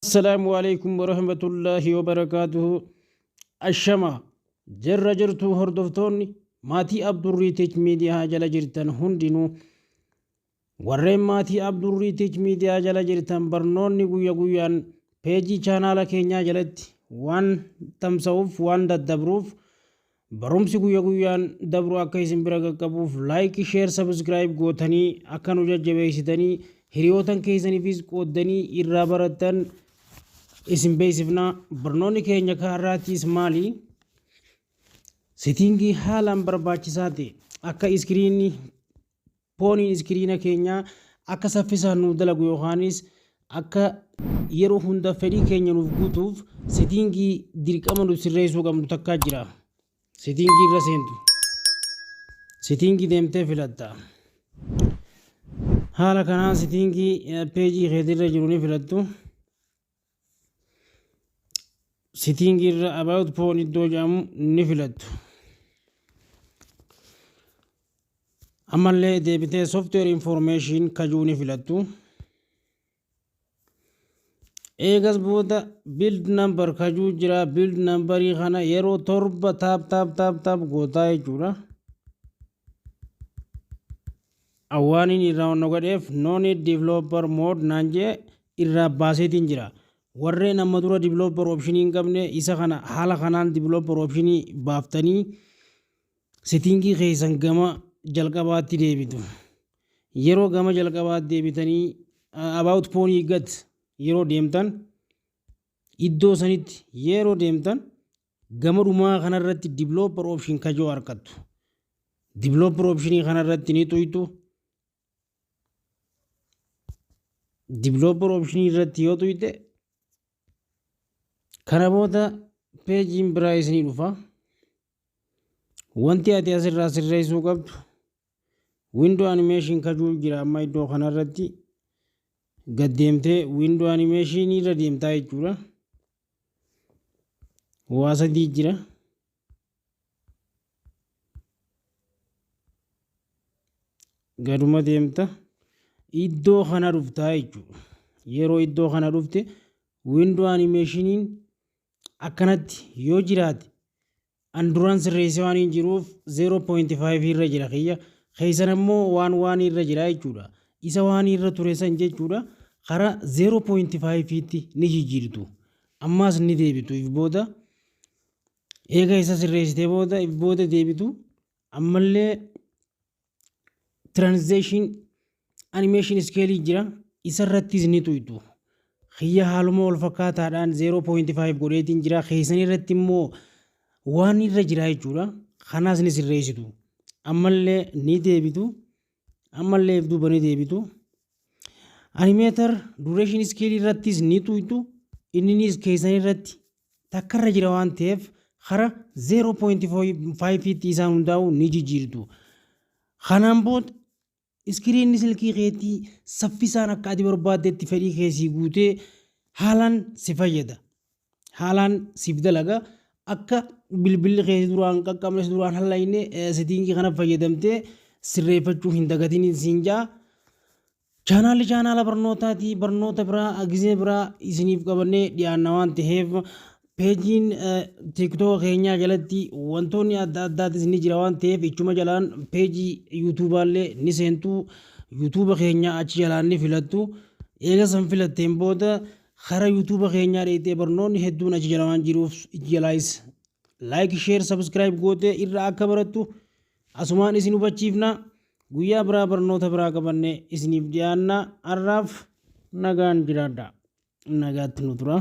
السلام عليكم ورحمة الله وبركاته. الشما جر جرتو هردفتوني ماتي عبد الريتج ميديا جل جرتن هندينو ورّين ماتي عبد الريتج ميديا جل جرتن برنوني قويا قويان بيجي چانالا كينيا جلت وان تمسوف وان دبروف برمسي قويا قويان دبرو akka isin bira qaqqabuuf like share subscribe gootanii akka nu jajjabeessitanii hiriyootan keessaniifis qooddanii irraa barattan isin beeksifna. Barnoonni keenya kaarraatiis maali? Settingii haalaan barbaachisaa ta'e akka iskiriinii pooniin iskiriina keenyaa akka saffisaan nuuf dalagu yookaanis akka yeroo hunda fedhii keenya nuuf guutuuf settingii dirqama nu sirreessuu qabnu takkaa jira. Settingii irra seentu. Settingii deemtee filatta. Haala kanaan settingii peejii keetirra jiru ni filattu. Settingii irra about phone iddoo jedhamu ni filattu. Ammallee deebitee software information kajuu ni filattu. Eegas booda build number kajuu jira. Build numberii kana yeroo torba taap gootaa jechuudha. Awwaaniin irraa wanna godheef no need developer mode naan jee irraa baaseetiin jira. Warreen amma dura developer optionii hin qabne isa kana haala kanaan developer optionii baaftanii settingii keessan gama jalqabaatti deebitu. Yeroo gama jalqabaatti deebitanii about phone gad yeroo deemtan iddoo sanitti yeroo deemtan gama dhumaa kanarratti developer option kajoo argattu. Developer optionii kanarratti ni tuytu. Developer optionii irratti yoo tuyte kana booda peejiin biraa isinii dhufa. Wanti ati asirraa sirreessuu qabdu window animation kajuu jira amma iddoo kanarratti gad deemtee window animation irra deemtaa jechuudha. Waa sadii jira. Gaduma deemta iddoo kana dhuftaa jechuudha. Yeroo iddoo kana dhufte window animationiin akkanatti yoo jiraate anduraan sirreessee waan hin jiruuf 0.5 irra jira kiyya. Keessan immoo waan irra jira jechuudha. Isa waan irra ture san jechuudha. Karaa 0.5 tti ni jijjiirtu. Ammaas ni deebitu if booda. Eega isa sirreessitee booda if booda deebitu. Ammallee transition animation scale jira. Isa irrattis ni tuytu. Kiyya haaluma wal fakkaataadhaan 0.5 godheetiin jira. Keessan irratti immoo waan irra jira jechuudha. Kanaas ni sirreessitu. Ammallee ni deebitu. Ammallee duuba ni deebitu. Animator duration scale irrattis ni tuytu. Inninis keessan irratti takkarra jira waan ta'eef karaa 0.5 tti isaan hundaa'u ni jijjiirtu. Kanaan booda iskiriinni silkii keetii saffisaan akka ati barbaaddetti fedhii keessii guutee haalaan si fayyada. Haalaan siif dalaga. Akka bilbilli keessa duraan qaqqabnes duraan hallayne settingii kana fayyadamtee sirreeffachuu hin dagatiin siin jaa. Chaanaala barnootaati. Barnoota biraa gizee biraa isiniif qabannee dhiyaanna waan ta'eef peejiin tiktok keenyaa jalatti wantoonni adda addaatis ni jira waan ta'eef ichuma jalaan peejii yuutuubaallee ni seentuu. Yuutuuba keenyaa achi jalaan ni filattu. Eega san filatteen booda karaa yuutuuba keenyaa dheeyitee barnoonni hedduun achi jala waan jiruuf jalaayis like share subscribe gootee irraa akka barattu asumaan isin hubachiifna. Guyyaa biraa barnoota biraa qabannee isiniif dhiyaanna. Har'aaf nagaan jiraadha. Nagaatti nu tura.